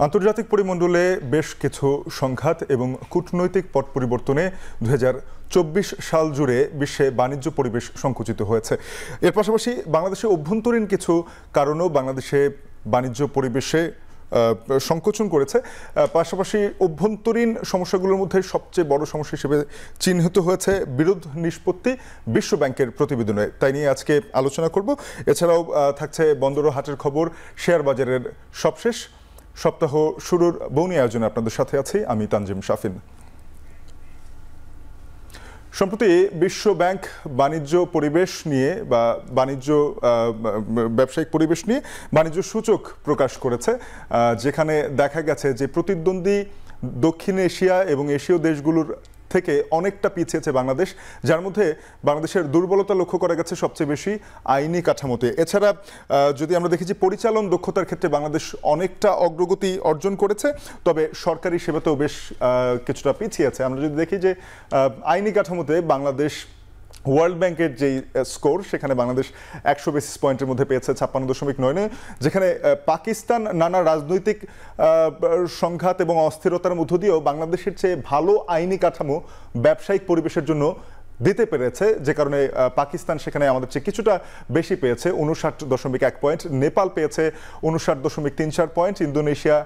আন্তর্জাতিক পরিমণ্ডলে বেশ কিছু সংঘাত এবং কূটনৈতিক পট পরিবর্তনে 2024 সাল জুড়ে বিশ্বে বাণিজ্য পরিবেশ সংকুচিত হয়েছে। এর পাশাপাশি বাংলাদেশে অভ্যন্তরীণ কিছু কারণও বাংলাদেশে বাণিজ্য পরিবেশে সংকোচন করেছে। পাশাপাশি অভ্যন্তরীণ সমস্যাগুলোর মধ্যে সবচেয়ে বড় সমস্যা হিসেবে চিহ্নিত হয়েছে বিরোধ নিষ্পত্তি বিশ্ব ব্যাংকের প্রতিবেদনে। তাই নিয়ে আজকে আলোচনা করব। এছাড়াও থাকছে বন্দর ও হাটের খবর, শেয়ার বাজারের সবশেষ, সপ্তাহ শুরুর বৌনি আয়োজনে আপনাদের সাথে আছি আমি তানজিম শাফিন। সম্প্রতি বিশ্ব ব্যাংক বাণিজ্য পরিবেশ নিয়ে বা ব্যবসায়িক পরিবেশ নিয়ে বাণিজ্য সূচক প্রকাশ করেছে, যেখানে দেখা গেছে যে প্রতিদ্বন্দ্বী দক্ষিণ এশিয়া এবং এশীয় দেশগুলোর থেকে অনেকটা পিছিয়েছে বাংলাদেশ, যার মধ্যে বাংলাদেশের দুর্বলতা লক্ষ্য করা গেছে সবচেয়ে বেশি আইনি কাঠামোতে। এছাড়া যদি আমরা দেখি যে পরিচালন দক্ষতার ক্ষেত্রে বাংলাদেশ অনেকটা অগ্রগতি অর্জন করেছে, তবে সরকারি সেবাতেও বেশ কিছুটা পিছিয়ে আছে। আমরা যদি দেখি যে আইনি কাঠামোতে বাংলাদেশ ওয়ার্ল্ড ব্যাংকের যেই স্কোর, সেখানে বাংলাদেশ 100 বেসিস পয়েন্টের মধ্যে পেয়েছে 56.9, যেখানে পাকিস্তান নানা রাজনৈতিক সংঘাত এবং অস্থিরতার মধ্য দিয়েও বাংলাদেশের চেয়ে ভালো আইনি কাঠামো ব্যবসায়িক পরিবেশের জন্য দিতে পেরেছে, যে কারণে পাকিস্তান সেখানে আমাদের চেয়ে কিছুটা বেশি পেয়েছে 59.1 পয়েন্ট, নেপাল পেয়েছে 59.34 পয়েন্ট, ইন্দোনেশিয়া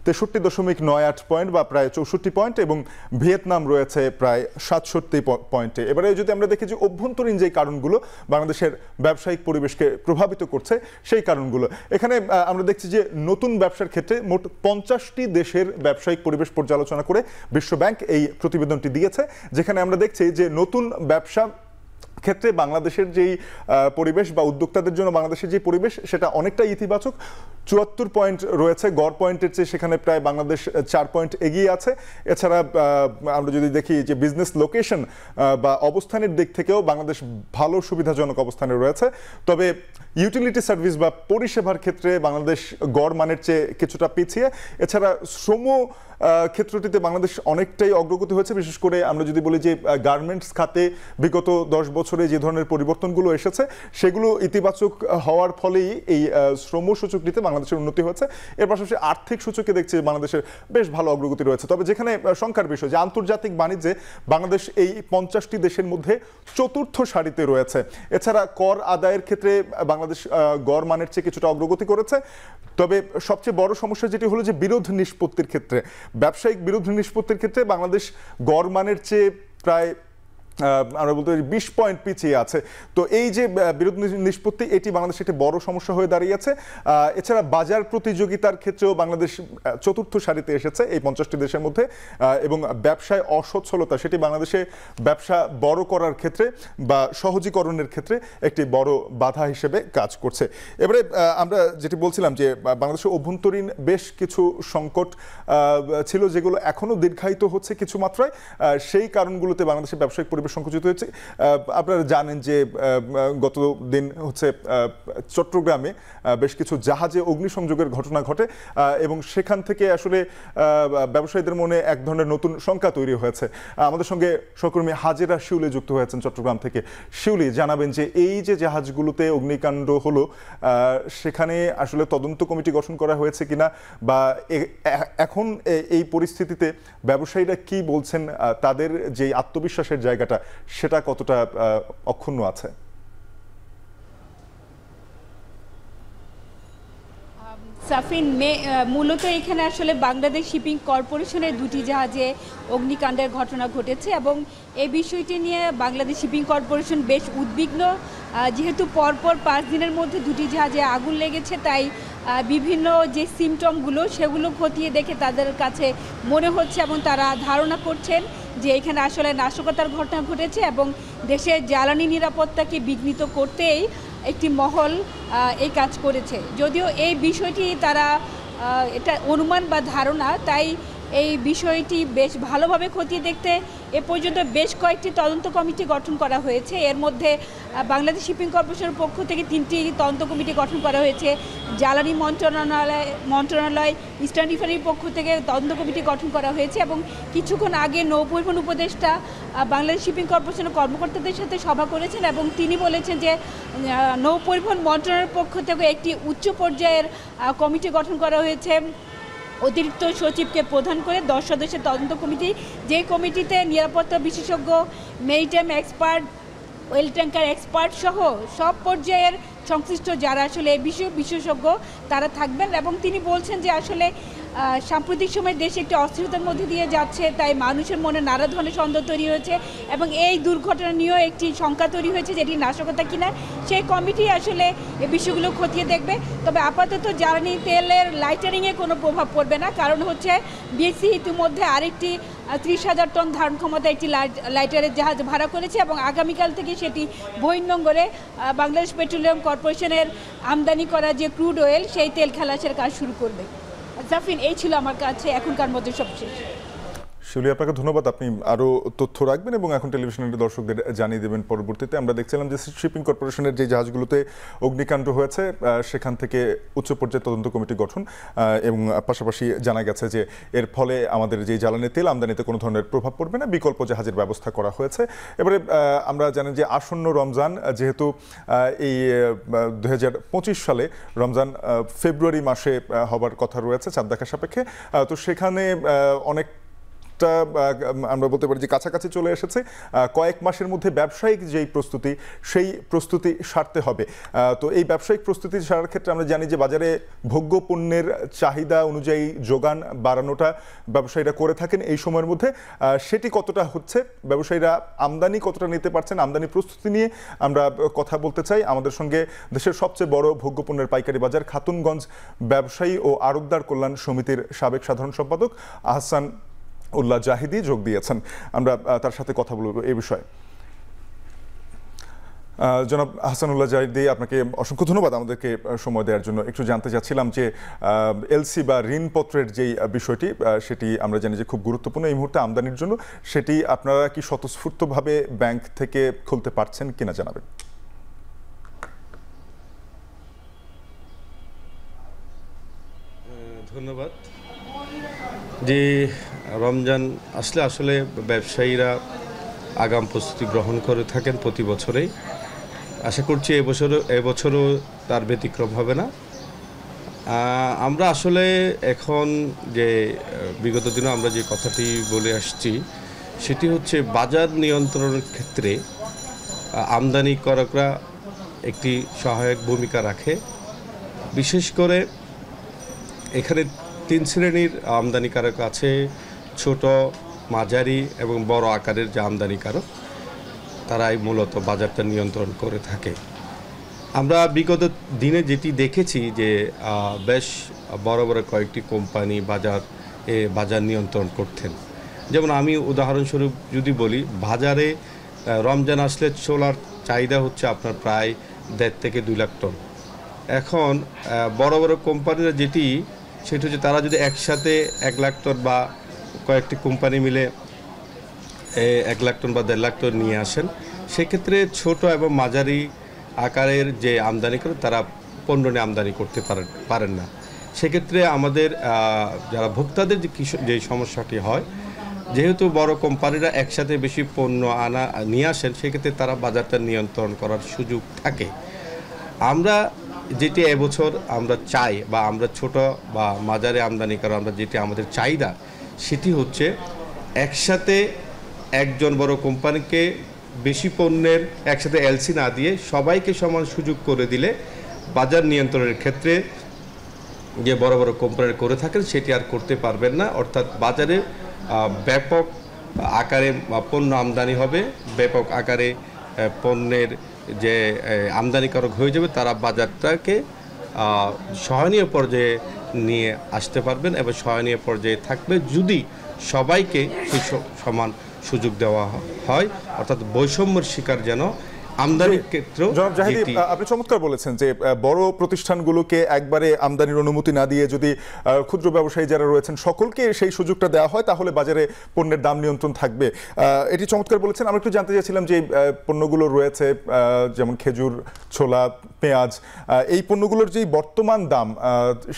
63.98 পয়েন্ট বা প্রায় 64 পয়েন্ট, এবং ভিয়েতনাম রয়েছে প্রায় 67 পয়েন্টে। এবারে যদি আমরা দেখি যে অভ্যন্তরীণ যে কারণগুলো বাংলাদেশের ব্যবসায়িক পরিবেশকে প্রভাবিত করছে, সেই কারণগুলো এখানে আমরা দেখছি যে নতুন ব্যবসার ক্ষেত্রে মোট 50টি দেশের ব্যবসায়িক পরিবেশ পর্যালোচনা করে বিশ্ব ব্যাংক এই প্রতিবেদনটি দিয়েছে, যেখানে আমরা দেখছি যে নতুন ব্যবসা ক্ষেত্রে বাংলাদেশের যেই পরিবেশ বা উদ্যোক্তাদের জন্য বাংলাদেশের যে পরিবেশ, সেটা অনেকটা ইতিবাচক। 74 পয়েন্ট রয়েছে গড় পয়েন্টের চেয়ে, সেখানে প্রায় বাংলাদেশ 4 পয়েন্ট এগিয়ে আছে। এছাড়া আমরা যদি দেখি যে বিজনেস লোকেশন বা অবস্থানের দিক থেকেও বাংলাদেশ ভালো সুবিধাজনক অবস্থানে রয়েছে। তবে ইউটিলিটি সার্ভিস বা পরিষেবার ক্ষেত্রে বাংলাদেশ গড় মানের চেয়ে কিছুটা পিছিয়ে। এছাড়া শ্রম ক্ষেত্রটিতে বাংলাদেশ অনেকটাই অগ্রগতি হয়েছে, বিশেষ করে আমরা যদি বলি যে গার্মেন্টস খাতে বিগত 10 বছরে যে ধরনের পরিবর্তনগুলো এসেছে, সেগুলো ইতিবাচক হওয়ার ফলেই এই শ্রম সূচকটিতে বাংলাদেশের উন্নতি হয়েছে। এর পাশাপাশি আর্থিক সূচকে দেখছি বাংলাদেশের বেশ ভালো অগ্রগতি রয়েছে। তবে যেখানে সংখ্যার বিষয় যে আন্তর্জাতিক বাণিজ্যে বাংলাদেশ এই 50টি দেশের মধ্যে 4র্থ সারিতে রয়েছে। এছাড়া কর আদায়ের ক্ষেত্রে বাংলাদেশ গড় মানের চেয়ে কিছুটা অগ্রগতি করেছে। তবে সবচেয়ে বড় সমস্যা যেটি হলো যে বিরোধ নিষ্পত্তির ক্ষেত্রে, ব্যবসায়িক বিরোধ নিষ্পত্তির ক্ষেত্রে বাংলাদেশ গড় মানের চেয়ে প্রায় আমরা বলতে পারি 20 পয়েন্ট পিছিয়ে আছে। তো এই যে বিরোধ নিষ্পত্তি, এটি বাংলাদেশে একটি বড় সমস্যা হয়ে দাঁড়িয়েছে। এছাড়া বাজার প্রতিযোগিতার ক্ষেত্রেও বাংলাদেশ 4র্থ সারিতে এসেছে এই 50টি দেশের মধ্যে, এবং ব্যবসায় অসচ্ছলতা, সেটি বাংলাদেশে ব্যবসা বড় করার ক্ষেত্রে বা সহজীকরণের ক্ষেত্রে একটি বড় বাধা হিসেবে কাজ করছে। এবারে আমরা যেটি বলছিলাম যে বাংলাদেশের অভ্যন্তরীণ বেশ কিছু সংকট ছিল, যেগুলো এখনও দীর্ঘায়িত হচ্ছে কিছু মাত্রায়। সেই কারণগুলোতে বাংলাদেশের ব্যবসায়িক পরিবেশ সংকুচিত হয়েছে। আপনারা জানেন যে গত দিন হচ্ছে চট্টগ্রামে বেশ কিছু জাহাজে অগ্নিসংযোগের ঘটনা ঘটে, এবং সেখান থেকে আসলে ব্যবসায়ীদের মনে এক ধরনের নতুন শঙ্কা তৈরি হয়েছে। আমাদের সঙ্গে সহকর্মী হাজেরা শিউলি যুক্ত হয়েছেন চট্টগ্রাম থেকে। শিউলি, জানাবেন যে এই যে জাহাজগুলোতে অগ্নিকাণ্ড হলো, সেখানে আসলে তদন্ত কমিটি গঠন করা হয়েছে কিনা, বা এখন এই পরিস্থিতিতে ব্যবসায়ীরা কি বলছেন, তাদের যে আত্মবিশ্বাসের জায়গাটা সেটা কতটা অক্ষুণ্ণ আছে? সাফিন, মূলত এখানে আসলে বাংলাদেশ শিপিং কর্পোরেশনের 2টি জাহাজে অগ্নিকাণ্ডের ঘটনা ঘটেছে, এবং এই বিষয়টি নিয়ে বাংলাদেশ শিপিং কর্পোরেশন বেশ উদ্বিগ্ন। যেহেতু পরপর 5 দিনের মধ্যে 2টি জাহাজে আগুন লেগেছে, তাই বিভিন্ন যে সিমটমগুলো সেগুলো খতিয়ে দেখে তাদের কাছে মনে হচ্ছে এবং তারা ধারণা করছেন যে এখানে আসলে নাশকতার ঘটনা ঘটেছে, এবং দেশের জ্বালানি নিরাপত্তাকে বিঘ্নিত করতেই একটি মহল এই কাজ করেছে। যদিও এই বিষয়টি তারা এটা অনুমান বা ধারণা, তাই এই বিষয়টি বেশ ভালোভাবে খতিয়ে দেখতে এ পর্যন্ত বেশ কয়েকটি তদন্ত কমিটি গঠন করা হয়েছে। এর মধ্যে বাংলাদেশ শিপিং কর্পোরেশনের পক্ষ থেকে 3টি তদন্ত কমিটি গঠন করা হয়েছে। জ্বালানি মন্ত্রণালয় ইস্টার্ন রিফাইনারির পক্ষ থেকে তদন্ত কমিটি গঠন করা হয়েছে এবং কিছুক্ষণ আগে নৌপরিবহন উপদেষ্টা বাংলাদেশ শিপিং কর্পোরেশনের কর্মকর্তাদের সাথে সভা করেছেন এবং তিনি বলেছেন যে নৌপরিবহন মন্ত্রণালয়ের পক্ষ থেকে একটি উচ্চ পর্যায়ের কমিটি গঠন করা হয়েছে অতিরিক্ত সচিবকে প্রধান করে 10 সদস্যের তদন্ত কমিটি, যে কমিটিতে নিরাপত্তা বিশেষজ্ঞ, maritime expert, well tanker expert সহ সব পর্যায়ের সংশ্লিষ্ট যারা আসলে এই বিষয়ে বিশেষজ্ঞ তারা থাকবেন। এবং তিনি বলছেন যে আসলে সাম্প্রতিক সময় দেশ একটি অস্থিরতার মধ্যে দিয়ে যাচ্ছে, তাই মানুষের মনে নানা ধরনের সন্দেহ তৈরি হয়েছে এবং এই দুর্ঘটনা নিয়েও একটি শঙ্কা তৈরি হয়েছে যেটি নাশকতা কিনা। সেই কমিটি আসলে এই বিষয়গুলো খতিয়ে দেখবে। তবে আপাতত জ্বালানি তেলের লাইটারিংয়ে কোনো প্রভাব পড়বে না, কারণ হচ্ছে বিএসসি ইতিমধ্যে আরেকটি 30,000 টন ধারণ ক্ষমতা একটি লাইটারের জাহাজ ভাড়া করেছে এবং আগামীকাল থেকে সেটি বহির্নোঙরে বাংলাদেশ পেট্রোলিয়াম কর্পোরেশনের আমদানি করা যে ক্রুড অয়েল সেই তেল খালাসের কাজ শুরু করবে। জাফিন, এই ছিল আমার কাছে এখনকার মধ্যে সবশেষ। শিউলি, আপনাকে ধন্যবাদ। আপনি আরও তথ্য রাখবেন এবং এখন টেলিভিশনের দর্শকদের জানিয়ে দেবেন পরবর্তীতে। আমরা দেখছিলাম যে শিপিং কর্পোরেশনের যে জাহাজগুলোতে অগ্নিকাণ্ড হয়েছে সেখান থেকে উচ্চ পর্যায়ের তদন্ত কমিটি গঠন এবং পাশাপাশি জানা গেছে যে এর ফলে আমাদের যে জ্বালানি তেল আমদানিতে কোনো ধরনের প্রভাব পড়বে না, বিকল্প জাহাজের ব্যবস্থা করা হয়েছে। এবারে আমরা জানি যে আসন্ন রমজান, যেহেতু এই 2025 সালে রমজান ফেব্রুয়ারি মাসে হবার কথা রয়েছে চাঁদ দেখা সাপেক্ষে, তো সেখানে অনেক আমরা বলতে পারি যে কাছাকাছি চলে এসেছে। কয়েক মাসের মধ্যে ব্যবসায়িক যেই প্রস্তুতি সেই প্রস্তুতি সারতে হবে। তো এই ব্যবসায়িক প্রস্তুতি সারার ক্ষেত্রে আমরা জানি যে বাজারে ভোগ্য পণ্যের চাহিদা অনুযায়ী যোগান বাড়ানোটা ব্যবসায়ীরা করে থাকেন এই সময়ের মধ্যে। সেটি কতটা হচ্ছে, ব্যবসায়ীরা আমদানি কতটা নিতে পারছেন, আমদানি প্রস্তুতি নিয়ে আমরা কথা বলতে চাই। আমাদের সঙ্গে দেশের সবচেয়ে বড় ভোগ্য পণ্যের পাইকারি বাজার খাতুনগঞ্জ ব্যবসায়ী ও আড়তদার কল্যাণ সমিতির সাবেক সাধারণ সম্পাদক আহসান উল্লাহ জাহিদি যোগ দিয়েছেন। আমরা তার সাথে কথা বলব এই বিষয়ে। জনাব আহসানুল্লাহ জাহিদি, আপনাকে অসংখ্য ধন্যবাদ আমাদেরকে সময় দেওয়ার জন্য। একটু জানতে চাচ্ছিলাম যে এলসি বা ঋণপত্রের যেই বিষয়টি, সেটি আমরা জানি যে খুব গুরুত্বপূর্ণ এই মুহূর্তে আমদানির জন্য। সেটি আপনারা কি স্বতঃস্ফূর্তভাবে ব্যাংক থেকে খুলতে পারছেন কিনা জানাবেন। ধন্যবাদ। যে রমজান আসলে ব্যবসায়ীরা আগাম প্রস্তুতি গ্রহণ করে থাকেন প্রতি বছরেই। আশা করছি এবছরও তার ব্যতিক্রম হবে না। আমরা আসলে এখন যে বিগত দিনে আমরা যে কথাটি বলে আসছি সেটি হচ্ছে বাজার নিয়ন্ত্রণের ক্ষেত্রে আমদানিকারকরা একটি সহায়ক ভূমিকা রাখে। বিশেষ করে এখানে 3 শ্রেণীর আমদানিকারক আছে, ছোট, মাঝারি এবং বড় আকারের যে আমদানিকারক, তারাই মূলত বাজারটা নিয়ন্ত্রণ করে থাকে। আমরা বিগত দিনে যেটি দেখেছি যে বেশ বড় বড় কয়েকটি কোম্পানি বাজার নিয়ন্ত্রণ করতেন। যেমন আমি উদাহরণস্বরূপ যদি বলি, বাজারে রমজান আসলে ছোলার চাহিদা হচ্ছে আপনার প্রায় 1.5 থেকে 2 লাখ টন। এখন বড় বড় কোম্পানিরা সেটা হচ্ছে তারা যদি একসাথে 1 লাখ টন বা কয়েকটি কোম্পানি মিলে 1 লাখ টন বা 1.5 লাখ টন নিয়ে আসেন, সেক্ষেত্রে ছোট এবং মাঝারি আকারের যে আমদানি করে তারা পণ্য নিয়ে আমদানি করতে পারেন না। সেক্ষেত্রে আমাদের যারা ভোক্তাদের যে সমস্যাটি হয়, যেহেতু বড় কোম্পানিরা একসাথে বেশি পণ্য নিয়ে আসেন, সেক্ষেত্রে তারা বাজারটা নিয়ন্ত্রণ করার সুযোগ থাকে। আমরা যেটি এবছর আমরা চাই বা আমরা ছোট বা মাঝারি আমদানি করা আমরা যেটি আমাদের চাহিদা, সেটি হচ্ছে একসাথে একজন বড় কোম্পানিকে বেশি পণ্যের একসাথে এলসি না দিয়ে সবাইকে সমান সুযোগ করে দিলে বাজার নিয়ন্ত্রণের ক্ষেত্রে যে বড় বড় কোম্পানি করে থাকেন সেটি আর করতে পারবেন না। অর্থাৎ বাজারে ব্যাপক আকারে পণ্য আমদানি হবে, ব্যাপক আকারে পণ্যের যে আমদানিকারক হয়ে যাবে, তারা বাজারটাকে সহনীয় পর্যায়ে নিয়ে আসতে পারবেন এবং সহনীয় পর্যায়ে থাকবে যদি সবাইকে সেই সমান সুযোগ দেওয়া হয়। অর্থাৎ বৈষম্যের শিকার যেন আমদানির ক্ষেত্রে জনাব জাহিদি, আপনি চমৎকার বলেছেন যে বড় প্রতিষ্ঠানগুলোকে একবারে আমদানির অনুমতি না দিয়ে যদি ক্ষুদ্র ব্যবসায়ী যারা রয়েছেন সকলকে সেই সুযোগটা দেওয়া হয় তাহলে বাজারে পণ্যের দাম নিয়ন্ত্রণ থাকবে। এটি চমৎকার বলেছেন। আমরা একটু জানতে চাইছিলাম যে পণ্যগুলো রয়েছে যেমন খেজুর, ছোলা, পেঁয়াজ, এই পণ্যগুলোর যেই বর্তমান দাম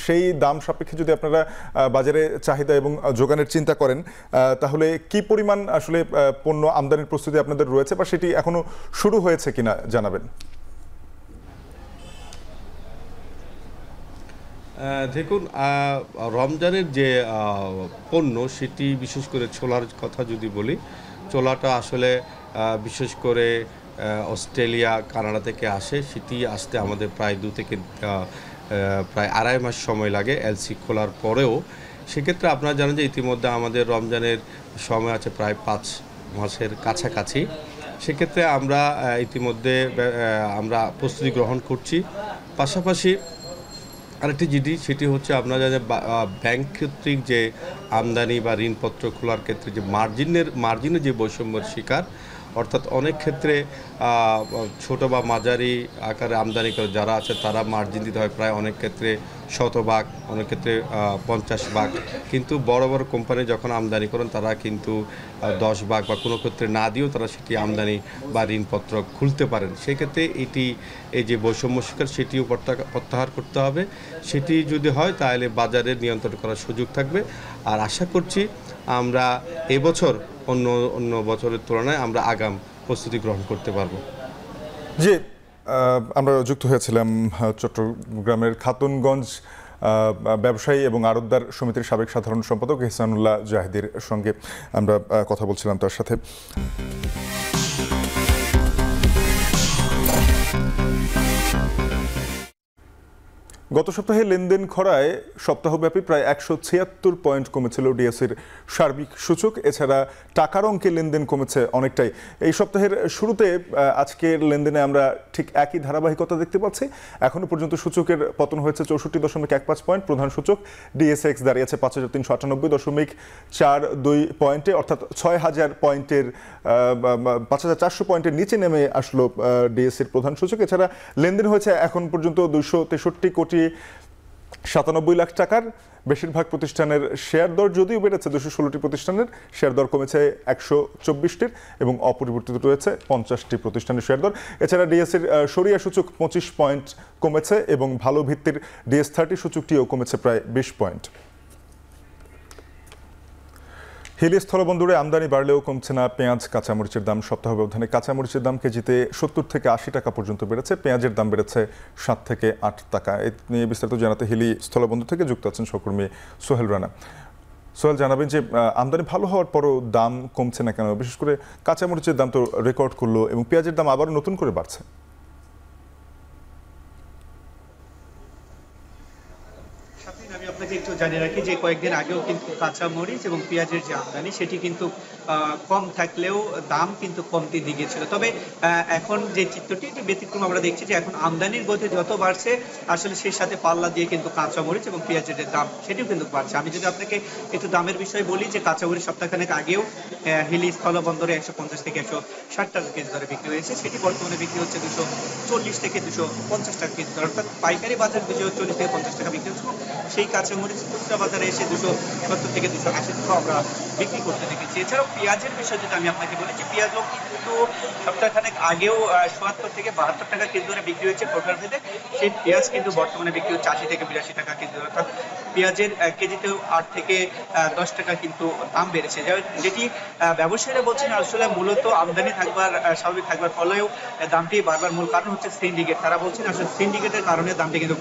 সেই দাম সাপেক্ষে যদি আপনারা বাজারে চাহিদা এবং যোগানের চিন্তা করেন তাহলে কি পরিমাণ আসলে পণ্য আমদানির প্রস্তুতি আপনাদের রয়েছে বা সেটি এখনো শুরু হয়েছে কিনা জানাবেন। দেখুন, রমজানের যে পণ্য সেটি বিশেষ করে ছোলার কথা যদি বলি, ছোলাটা আসলে বিশেষ করে অস্ট্রেলিয়া, কানাডা থেকে আসে। সেটি আসতে আমাদের প্রায় 2 থেকে প্রায় 2.5 মাস সময় লাগে এলসি খোলার পরেও। সেক্ষেত্রে আপনারা জানেন যে ইতিমধ্যে আমাদের রমজানের সময় আছে প্রায় 5 মাসের কাছাকাছি। সেক্ষেত্রে আমরা ইতিমধ্যে আমরা প্রস্তুতি গ্রহণ করছি। পাশাপাশি আরেকটি জিনিস সেটি হচ্ছে আপনারা জানেন ব্যাংক কর্তৃক যে আমদানি বা ঋণপত্র খোলার ক্ষেত্রে যে মার্জিনের যে বৈষম্যের শিকার, অর্থাৎ অনেক ক্ষেত্রে ছোট বা মাঝারি আকারে আমদানি করে যারা আছে তারা মার্জিন দিতে হয় প্রায় অনেক ক্ষেত্রে 100 ভাগ, অনেক ক্ষেত্রে 50 ভাগ। কিন্তু বড় বড় কোম্পানি যখন আমদানি করেন তারা কিন্তু 10 ভাগ বা কোনো ক্ষেত্রে না দিয়েও তারা সেটি আমদানি বা ঋণপত্র খুলতে পারেন। সেক্ষেত্রে এই যে বৈষম্য শিকার সেটিও প্রত্যাহার করতে হবে। সেটি যদি হয় তাহলে বাজারে নিয়ন্ত্রণ করার সুযোগ থাকবে। আর আশা করছি আমরা এবছর অন্য বছরের তুলনায় আমরা আগাম প্রস্তুতি গ্রহণ করতে পারবো। জি, আমরা যুক্ত হয়েছিলাম চট্টগ্রামের খাতুনগঞ্জ ব্যবসায়ী এবং আড়তদার সমিতির সাবেক সাধারণ সম্পাদক ইহসানুল্লাহ জাহিদের সঙ্গে আমরা কথা বলছিলাম তার সাথে। গত সপ্তাহে লেনদেন খরায় সপ্তাহব্যাপী প্রায় 176 পয়েন্ট কমেছিল ডিএসইর সার্বিক সূচক। এছাড়া টাকার অঙ্কে লেনদেন কমেছে অনেকটাই। এই সপ্তাহের শুরুতে আজকের লেনদেনে আমরা ঠিক একই ধারাবাহিকতা দেখতে পাচ্ছি। এখনো পর্যন্ত সূচকের পতন হয়েছে 64.15 পয়েন্ট। প্রধান সূচক ডিএসএক্স দাঁড়িয়েছে 5398.42 পয়েন্টে, অর্থাৎ 6000 পয়েন্টের 5400 পয়েন্টের নিচে নেমে আসলো ডিএসইর প্রধান সূচক। এছাড়া লেনদেন হয়েছে এখন পর্যন্ত 263.97 লাখ টাকার। বেশিরভাগ প্রতিষ্ঠানের শেয়ার দর যদিও বেড়েছে, 216টি প্রতিষ্ঠানের শেয়ার দর কমেছে 124টির এবং অপরিবর্তিত রয়েছে 50টি প্রতিষ্ঠানের শেয়ার দর। এছাড়া ডিএসইর সরিয়া সূচক 25 পয়েন্ট কমেছে এবং ভালো ভিত্তির ডিএস30 সূচকটিও কমেছে প্রায় 20 পয়েন্ট। হিলি স্থলবন্দরে আমদানি বাড়লেও কমছে না পেঁয়াজ, কাঁচামরিচের দাম। সপ্তাহ ব্যবধানে কাঁচামরিচের দাম কেজিতে 70 থেকে 80 টাকা পর্যন্ত বেড়েছে। পেঁয়াজের দাম বেড়েছে 7 থেকে 8 টাকা। এ নিয়ে বিস্তারিত জানাতে হিলি স্থলবন্দর থেকে যুক্ত আছেন সহকর্মী সোহেল রানা। সোহেল, জানাবেন যে আমদানি ভালো হওয়ার পরও দাম কমছে না কেন? বিশেষ করে কাঁচামরিচের দাম তো রেকর্ড করলো এবং পেঁয়াজের দাম আবার নতুন করে বাড়ছে। আমি আপনাকে একটু জানিয়ে রাখি যে কয়েকদিন আগেও কিন্তু কাঁচা মরিচ এবং পেঁয়াজের যে আমদানি সেটি কিন্তু কম থাকলেও দাম কিন্তু কমতির দিকে ছিল। তবে এখন যে চিত্রটি এটি ব্যতিক্রম আমরা দেখছি যে এখন আমদানির গতি যত বাড়ছে আসলে সেই সাথে পাল্লা দিয়ে কিন্তু কাঁচা মরিচ এবং পেঁয়াজের যে দাম সেটিও কিন্তু বাড়ছে। আমি যদি আপনাকে একটু দামের বিষয়ে বলি যে কাঁচা মরিচ সপ্তাহখানেক আগেও হিলি স্থলবন্দরে 150 থেকে 160 টাকা কেজি দরে বিক্রি হয়েছে। সেটি বর্তমানে বিক্রি হচ্ছে 240 থেকে 250 টাকা কেজি দরে, অর্থাৎ পাইকারি বাজার 240 থেকে 50 টাকা বিক্রি হচ্ছে। সেই কাঁচামরিচ খুচরা বাজারে এসে 270 থেকে 280 টাকা আমরা বিক্রি করতে দেখেছি। এছাড়াও পেঁয়াজের বিষয় যদি আমি আপনাকে বলি যে পেঁয়াজও কিন্তু সপ্তাহখানেক আগেও 77 থেকে 72 টাকা কেজি দরে বিক্রি হয়েছে প্রকার ভেদে। সেই পেঁয়াজ কিন্তু বর্তমানে বিক্রি হচ্ছে 80 থেকে 82 টাকা কেজি দরে, অর্থাৎ পেঁয়াজের কেজিতেও 8 থেকে 10 টাকা কিন্তু দাম বেড়েছে, যেটি ব্যবসায়ীরা বলছেন আসলে মূলত আমদানি থাকবার স্বাভাবিক থাকবার ফলেও দামটি বাড়বার মূল কারণ হচ্ছে সিন্ডিকেট। তারা বলছেন আসলে সিন্ডিকেটের কারণে দামটি কিন্তু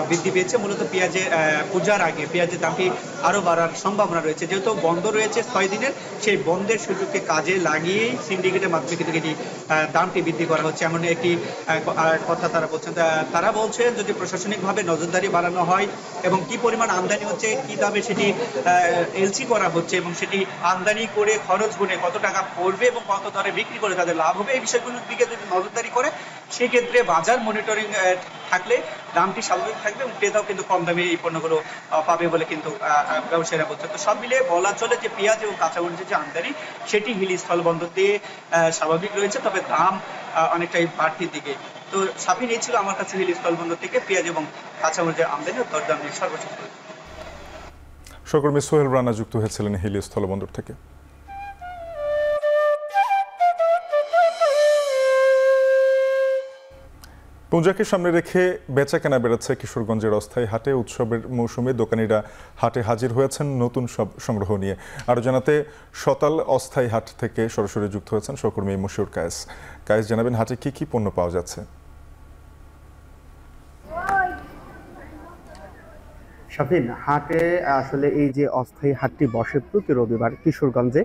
বৃদ্ধি পেয়েছে। মূলত পেঁয়াজের পূজার আগে পেঁয়াজের দামটি আরো বাড়ার সম্ভাবনা রয়েছে, যেহেতু বন্ধ রয়েছে 6 দিনের। সেই বন্ধের সুযোগকে কাজে লাগিয়েই সিন্ডিকেটের মাধ্যমে কিন্তু এটি দামটি বৃদ্ধি করা হচ্ছে, এমন একটি কথা তারা বলছেন। তারা বলছেন যদি প্রশাসনিকভাবে নজরদারি বাড়ানো হয় এবং কি পরিমাণ আমদানি হচ্ছে, কি দামে সেটি এলসি করা হচ্ছে এবং সেটি আমদানি করে খরচ গুণে কত টাকা পড়বে এবং কত দরে বিক্রি করে তাদের লাভ হবে, এই বিষয়গুলোর দিকে যদি নজরদারি করে সেক্ষেত্রে বাজার মনিটরিং থাকলে দামটি স্বাভাবিক থাকবে এবং ক্রেতাও কিন্তু কম দামে এই পণ্যগুলো পাবে বলে কিন্তু ব্যবসায়ীরা বলছে। তো সব মিলিয়ে বলা চলে যে পেঁয়াজ এবং কাঁচামরিচের যে আমদানি সেটি হিলি স্থলবন্দর দিয়ে স্বাভাবিক রয়েছে, তবে দাম অনেকটাই বাড়তির দিকে। তো সাফিন, এই ছিল আমার কাছে হিলি স্থলবন্দর থেকে পেঁয়াজ এবং কাঁচামরিচের আমদানি ও দরদাম নিয়ে সর্বোচ্চ। সহকর্মী সোহেল রানা যুক্ত হয়েছিলেন হিলি স্থলবন্দর থেকে। পূজাকে সামনে রেখে বেচা কেনা বেড়েছে কিশোরগঞ্জের অস্থায়ী হাটে। উৎসবের মৌসুমে দোকানিরা হাটে হাজির হয়েছেন নতুন সব সংগ্রহ নিয়ে। আরও জানাতে সতাল অস্থায়ী হাট থেকে সরাসরি যুক্ত হয়েছেন সহকর্মী মশিউর কায়েস। কায়েস, জানাবেন হাটে কি কি পণ্য পাওয়া যাচ্ছে? শাফিন, হাটে আসলে এই যে অস্থায়ী হাটটি বসে প্রতি রবিবার কিশোরগঞ্জে,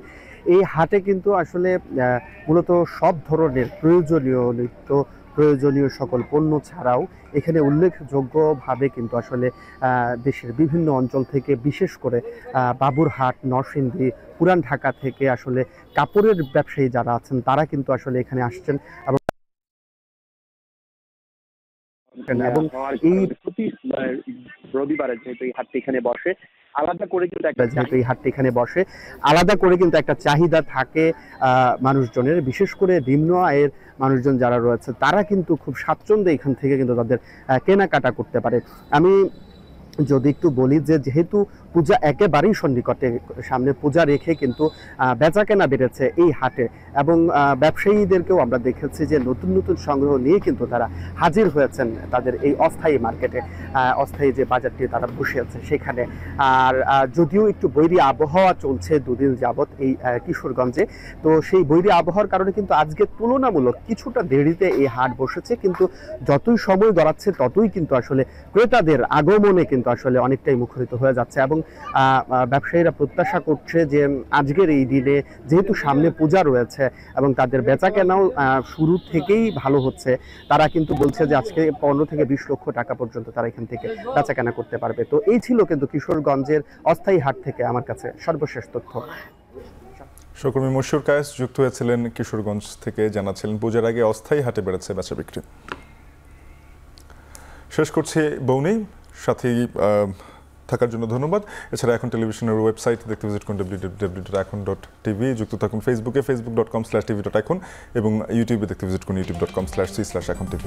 এই হাটে কিন্তু আসলে মূলত সব ধরনের প্রয়োজনীয় সকল পণ্য ছাড়াও এখানে উল্লেখযোগ্যভাবে কিন্তু আসলে দেশের বিভিন্ন অঞ্চল থেকে, বিশেষ করে বাবুরহাট, নরসিংদী, পুরান ঢাকা থেকে আসলে কাপড়ের ব্যবসায়ী যারা আছেন তারা কিন্তু আসলে এখানে আসছেন এবং এই প্রতি রবিবারে যেহেতু এই হাটটি এখানে বসে আলাদা করে কিন্তু একটা চাহিদা থাকে মানুষজনের, বিশেষ করে নিম্ন আয়ের মানুষজন যারা রয়েছে তারা কিন্তু খুব স্বাচ্ছন্দ্যে এখান থেকে কিন্তু তাদের কেনাকাটা করতে পারে। আমি যদি একটু বলি যে যেহেতু পূজা একেবারেই সন্নিকটে, সামনে পূজা রেখে কিন্তু বেচা কেনা বেড়েছে এই হাটে এবং ব্যবসায়ীদেরকেও আমরা দেখেছি যে নতুন নতুন সংগ্রহ নিয়ে কিন্তু তারা হাজির হয়েছেন তাদের এই অস্থায়ী মার্কেটে, অস্থায়ী যে বাজারটি তারা বসে আছে সেখানে। আর যদিও একটু বৈরী আবহাওয়া চলছে দুদিন যাবৎ এই কিশোরগঞ্জে, তো সেই বৈরী আবহাওয়ার কারণে কিন্তু আজকে তুলনামূলক কিছুটা দেরিতে এই হাট বসেছে, কিন্তু যতই সময় গড়াচ্ছে ততই কিন্তু আসলে ক্রেতাদের আগমনে কিন্তু আসলে অনেকটাই মুখরিত হয়ে যাচ্ছে এবং ব্যবসায়ীরা প্রত্যাশা করছে যে আজকের এই দিনে যেহেতু সামনে পূজা রয়েছে এবং তাদের বেচা কেনাও শুরু থেকেই ভালো হচ্ছে, তারা কিন্তু বলছে যে আজকে 15 থেকে 20 লক্ষ টাকা পর্যন্ত তারা এখান থেকে বেচা কেনা করতে পারবে। তো এই ছিল কিন্তু কিশোরগঞ্জের অস্থায়ী হাট থেকে আমার কাছে সর্বশেষ তথ্য। সহকর্মী মশিউর কায়েস যুক্ত হয়েছিলেন কিশোরগঞ্জ থেকে, জানাচ্ছিলেন পূজার আগে অস্থায়ী হাটে বেড়েছে বেচা বিক্রি। শেষ করছি বৌনি, সাথেই থাকার জন্য ধন্যবাদ। এছাড়া এখন টেলিভিশনের ওয়েবসাইট দেখতে ভিজিট করুন www.econ.tv। যুক্ত থাকুন ফেসবুকে facebook.com/tv.econ এবং ইউটিউবে দেখতে ভিজিট করুন youtube.com/c/econtv।